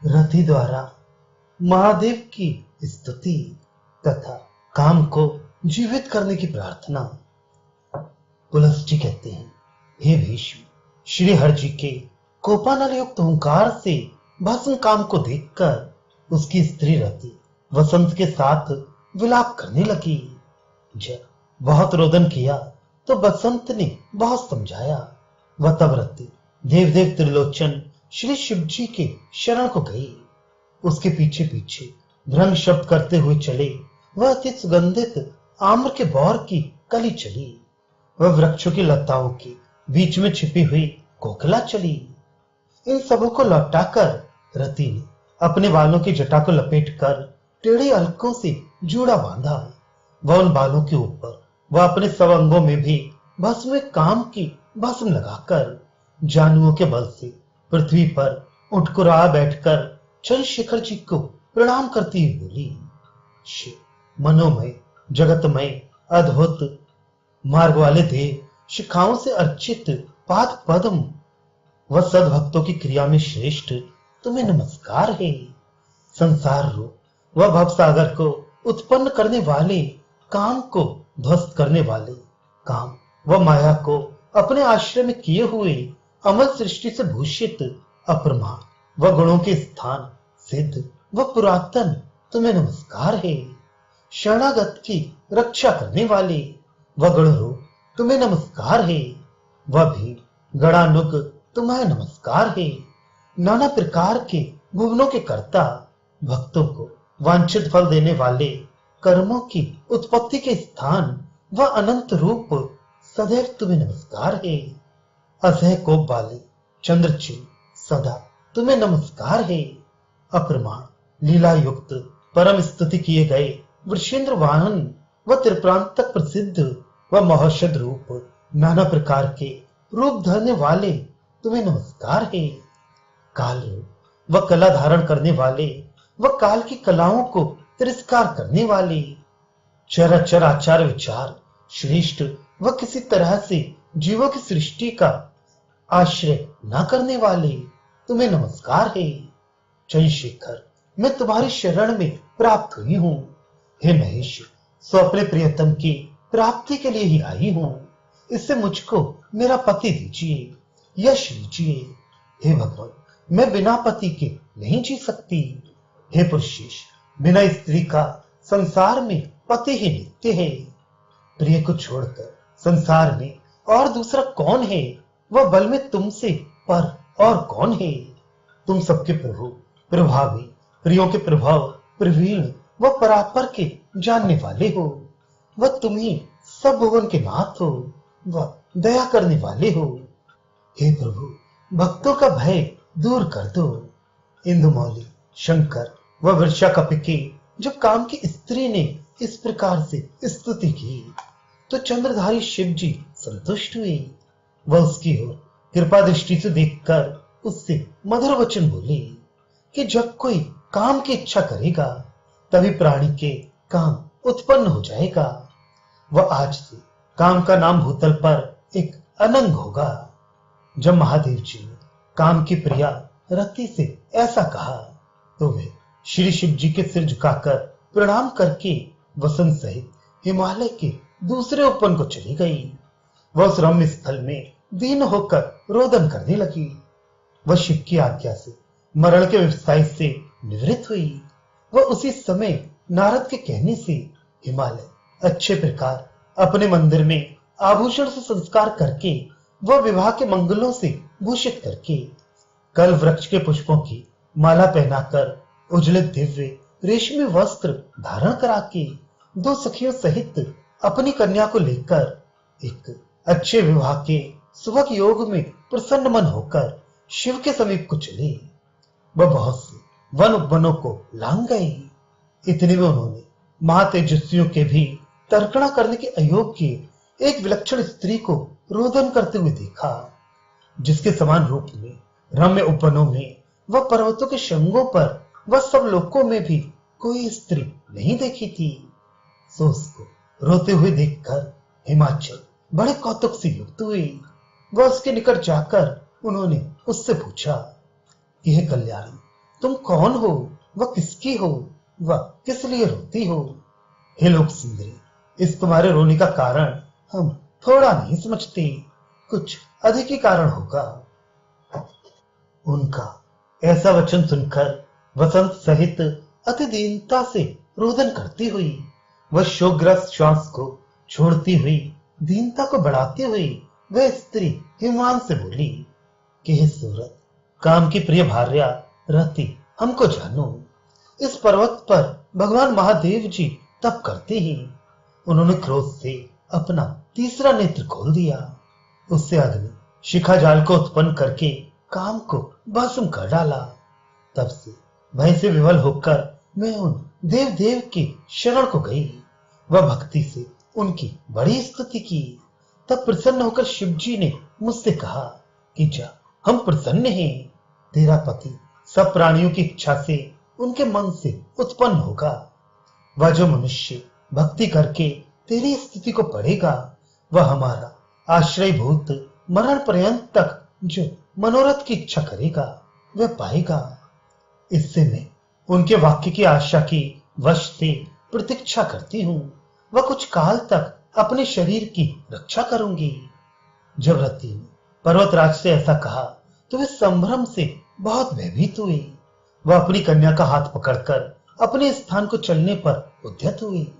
रति द्वारा महादेव की स्तुति तथा काम को जीवित करने की प्रार्थना। पुलस्त्य कहते हैं, हे भीष्म, श्री हर जी के कोपानल युक्त ओंकार से भस्म काम को देखकर उसकी स्त्री रति वसंत के साथ विलाप करने लगी। जब बहुत रोदन किया तो बसंत ने बहुत समझाया। वह तब रति देव देव त्रिलोचन श्री शिव जी के शरण को गई। उसके पीछे पीछे भ्रंग शब्द करते हुए चले। वह अति सुगंधित आम्र के बौर की कली चली। वह वृक्षों की लताओं के बीच में छिपी हुई कोकिला चली। इन सबों को लौटाकर रति ने अपने बालों की जटा को लपेटकर टेढ़े अलकों से जूड़ा बांधा। वह उन बालों के ऊपर वह अपने सब अंगों में भी भस्म काम की भस्म लगाकर जानुओं के बल से पृथ्वी पर उठकुरा बैठकर चंद्रशेखर जी को प्रणाम करती हुई बोली, शिव मनोमय जगतमय अद्भुत मार्ग वाले देव, शिखाओं से अर्चित पाद पद्म व सद्भक्तों की क्रिया में श्रेष्ठ तुम्हें नमस्कार है। संसार रूप व भव सागर को उत्पन्न करने वाले, काम को ध्वस्त करने वाले, काम व माया को अपने आश्रय में किए हुए, अमल सृष्टि से भूषित अप्रमाण व गुणों के स्थान सिद्ध व पुरातन तुम्हें नमस्कार है। शरणागत की रक्षा करने वाले व गण रूप तुम्हें नमस्कार है। वह भी गणानुग तुम्हें नमस्कार है। नाना प्रकार के भुवनों के कर्ता, भक्तों को वांछित फल देने वाले, कर्मों की उत्पत्ति के स्थान व अनंत रूप सदैव तुम्हें नमस्कार है। असह कोप वाले चंद्रचिन्ह सदा तुम्हें नमस्कार है। अप्रमाण लीला युक्त परम स्तुति किए गए वृषेंद्र वाहन व त्रिप्रांतक प्रसिद्ध व महौषध रूप नाना प्रकार के रूप धरने वाले तुम्हें नमस्कार है। काल रूप व कला धारण करने वाले व काल की कलाओं को तिरस्कार करने वाले, चर आचार विचार श्रेष्ठ व किसी तरह से जीवों की सृष्टि का आश्रय न करने वाले तुम्हें नमस्कार है। चंद्रशेखर, मैं तुम्हारी शरण में प्राप्त हुई हूं। हे महेश, सो अपने प्रियतम की प्राप्ति के लिए ही आई हूं। इससे मुझको मेरा पति दीजिए, यश दीजिए। हे भगवान, मैं बिना पति के नहीं जी सकती। हे पुरुषेश, बिना स्त्री का संसार में पति ही नित्य है। प्रिय को छोड़कर संसार में और दूसरा कौन है? वह बल में तुमसे पर और कौन है? तुम सबके प्रभु, प्रभावी, प्रियों के प्रभाव, प्रवीण व परापर के जानने वाले हो। वह तुम ही सब भुवन के नाथ हो, वह दया करने वाले हो। हे प्रभु, भक्तों का भय दूर कर दो। इंदुमौली, शंकर व वर्षा कपिके जब काम की स्त्री ने इस प्रकार से स्तुति की तो चंद्रधारी शिव जी संतुष्ट हुए। वह उसकी ओर कृपा दृष्टि से देखकर उससे मधुर वचन बोले कि जब कोई काम की इच्छा करेगा तभी प्राणी के काम उत्पन्न हो जाएगा। वह आज से काम का नाम भूतल पर एक अनंग होगा। जब महादेव जी ने काम की प्रिया रति से ऐसा कहा तो वे श्री शिव जी के सिर झुकाकर प्रणाम करके वसंत सहित हिमालय के दूसरे उपवन को चली गई। वह उस रम्य स्थल में दीन होकर रोदन करने लगी। वह शिव की आज्ञा से मरण के व्यवसाय से निवृत्त हुई। वह उसी समय नारद के कहने से हिमालय अच्छे प्रकार अपने मंदिर में आभूषण से संस्कार करके वह विवाह के मंगलों से भूषित करके कल वृक्ष के पुष्पों की माला पहनाकर उजले दिव्य रेशमी वस्त्र धारण करा के दो सखियों सहित अपनी कन्या को लेकर एक अच्छे विवाह के सुभग योग में प्रसन्न मन होकर शिव के समीप को चले। वह बहुत से वन उपवनों को लांग गए। इतने में उन्होंने महातेजस्वियों के भी तर्कणा करने के अयोग्य एक विलक्षण स्त्री को रोदन करते हुए देखा, जिसके समान रूप में रम्य उपवनों में व पर्वतों के शृंगों पर व सब लोकों में भी कोई स्त्री नहीं देखी थी। सो उसको रोते हुए देखकर हिमाचल बड़े कौतुक से युक्त हुए। वह उसके निकट जाकर उन्होंने उससे पूछा कि हे कल्याणी, तुम कौन हो, वह किसकी हो, वह किस लिए रोती हो? हे लोक सुंदरी, इस तुम्हारे रोने का कारण हम थोड़ा नहीं समझते, कुछ अधिक ही कारण होगा। उनका ऐसा वचन सुनकर वसंत सहित अति दीनता से रोदन करती हुई, वह शोकग्रस्त श्वास को छोड़ती हुई, दीनता को बढ़ाती हुई वह स्त्री हिमवान से बोली कि हे सूरत, काम की प्रिय भार्या रति, हमको जानो। इस पर्वत पर भगवान महादेव जी तप करते ही उन्होंने क्रोध से अपना तीसरा नेत्र खोल दिया। उससे अग्नि शिखा जाल को उत्पन्न करके काम को भस्म कर डाला। तब से भय से विवल होकर मैं उन देव देव की शरण को गई। वह भक्ति से उनकी बड़ी स्तुति की। तब प्रसन्न होकर शिव जी ने मुझसे कहा कि जा, हम प्रसन्न हैं, तेरा पति सब प्राणियों की इच्छा से उनके मन से उत्पन्न होगा। वह जो मनुष्य भक्ति करके तेरी स्तुति को पढ़ेगा, वह हमारा आश्रयभूत मरण पर्यंत तक जो मनोरथ की इच्छा करेगा वह पाएगा। इससे मैं उनके वाक्य की आशा की वश से प्रतीक्षा करती हूं। वह कुछ काल तक अपने शरीर की रक्षा करूंगी। जब रति ने पर्वतराज से ऐसा कहा तो वे संभ्रम से बहुत भयभीत हुई। वह अपनी कन्या का हाथ पकड़कर अपने स्थान को चलने पर उद्यत हुई।